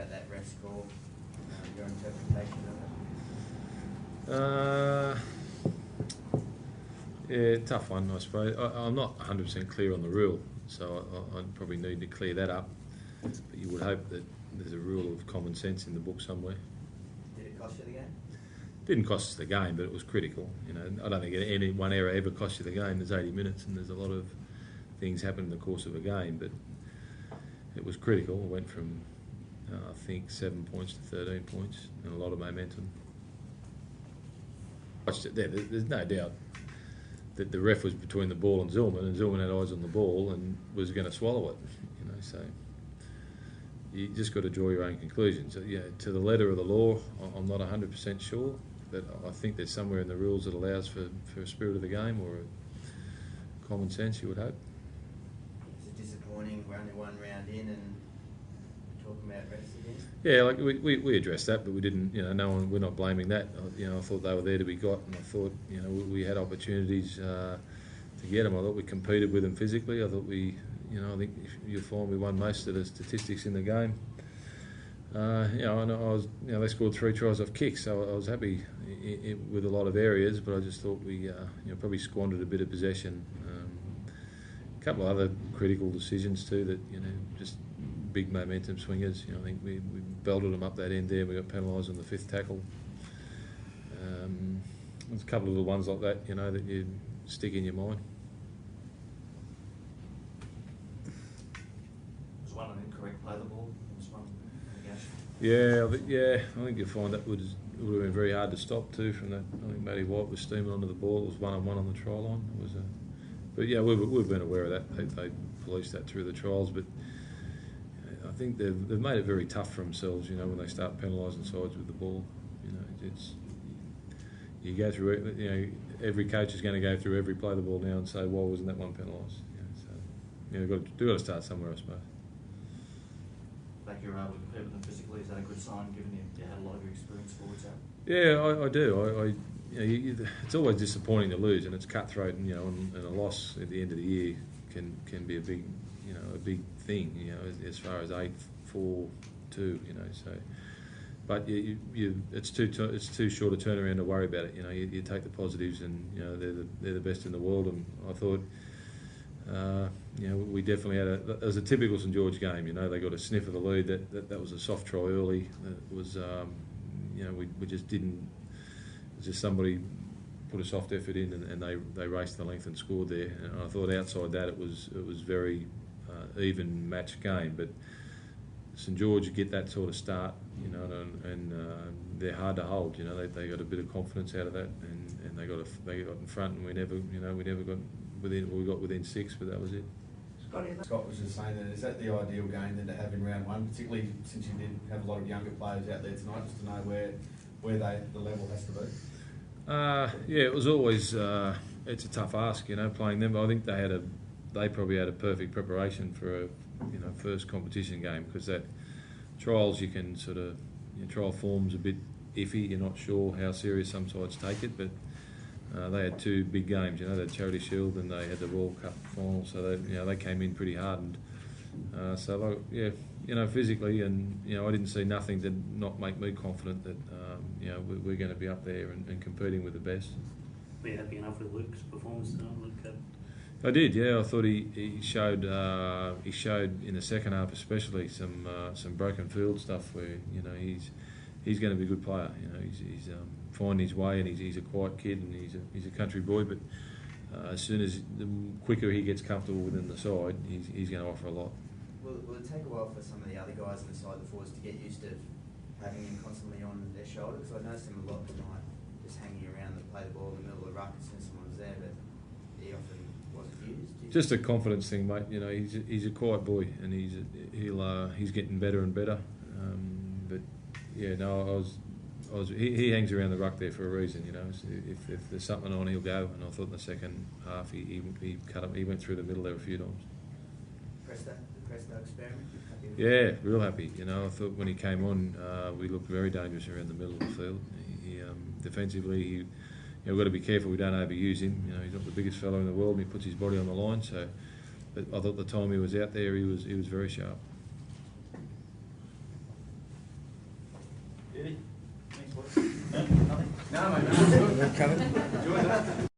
about that ref score, your interpretation of it? Yeah, tough one, I suppose. I'm not 100% clear on the rule, so I probably need to clear that up. But you would hope that there's a rule of common sense in the book somewhere. Did it cost you the game? Didn't cost us the game, but it was critical. You know, I don't think any one error ever costs you the game. There's 80 minutes, and there's a lot of things happen in the course of a game, but it was critical. It went from I think 7 points to 13 points, and a lot of momentum. There's no doubt that the ref was between the ball and Zillman had eyes on the ball and was going to swallow it. You know, so you just got to draw your own conclusions. So, yeah, to the letter of the law, I'm not 100% sure, but I think there's somewhere in the rules that allows for a spirit of the game or a common sense, you would hope. Is it disappointing we're only one round in and talking about refs again? Yeah, like we addressed that, but we didn't. You know, we're not blaming that. You know, I thought they were there to be got, and I thought, you know, we had opportunities to get them. I thought we competed with them physically. I thought I think you'll find we won most of the statistics in the game. You know, and I was, you know, they scored 3 tries off kicks, so I was happy with a lot of areas, but I just thought we, you know, probably squandered a bit of possession. A couple of other critical decisions too that, you know, just big momentum swingers. You know, I think we belted them up that end there. We got penalised on the 5th tackle. There's a couple of little ones like that, you know, that you stick in your mind. Was one an incorrect play the ball? Was one negation? Yeah, I think you'll find that would have been very hard to stop too. From that, I think Matty White was steaming onto the ball. It was 1-on-1 on the try line. It was but yeah, we've been aware of that. They policed that through the trials, but I think they've made it very tough for themselves. You know, when they start penalising sides with the ball, you know, you go through it. You know, every coach is going to go through every play the ball now and say, why wasn't that one penalised? You know, so you know, got to start somewhere, I suppose. Like you're able to compete with them physically, is that a good sign, given you had a lot of your experience forwards out? Yeah, I do. You know, it's always disappointing to lose, and it's cutthroat, and you know, and a loss at the end of the year can be a big, you know, a big thing. You know, as far as 8-4-2, you know. So, but it's too short a turnaround to worry about it. You know, you take the positives, and you know they're the best in the world. And I thought, you know, we definitely had it was a typical St George game. You know, they got a sniff of the lead. That was a soft try early. It was, you know, we just didn't. Just somebody put a soft effort in, and they raced the length and scored there. And I thought outside that it was very even match game. But St George get that sort of start, you know, and they're hard to hold. You know, they got a bit of confidence out of that, and they got in front, and we never got within. We got within 6, but that was it. Scott was just saying that, is that the ideal game then to have in round 1, particularly since you did have a lot of younger players out there tonight, just to know where the level has to be? Yeah, it was always it's a tough ask, you know, playing them. But I think they probably had a perfect preparation for a first competition game, because that trials you can sort of trial form's a bit iffy. You're not sure how serious some sides take it, but they had 2 big games. You know, they had Charity Shield and they had the World Cup final, so they came in pretty hardened. So yeah, you know, physically, and you know, I didn't see nothing to not make me confident that you know, we're going to be up there and competing with the best. Were you happy enough with Luke's performance tonight, Luke? I did, yeah. I thought he showed in the second half especially some broken field stuff where, you know, he's going to be a good player. You know, he's finding his way, and he's a quiet kid, and he's a country boy, but as soon as the quicker he gets comfortable within the side, he's going to offer a lot. Will it take a while for some of the other guys inside the forwards to get used to having him constantly on their shoulders? I noticed him a lot tonight, just hanging around to play the ball in the middle of the ruck as soon as someone was there, but he often wasn't used. Just a confidence thing, mate. You know, he's a quiet boy, and he's getting better and better. But yeah, no, he hangs around the ruck there for a reason. You know, if there's something on, he'll go. And I thought in the second half he cut him. He went through the middle there a few times. The Presto experiment. Yeah, real happy. You know, I thought when he came on, we looked very dangerous around the middle of the field. Defensively, we've got to be careful we don't overuse him. You know, he's not the biggest fellow in the world, and he puts his body on the line. So, but I thought the time he was out there, he was very sharp. Eddie? Thanks, boys. No, nothing? No, mate, no, it's good. Coming. Enjoy that.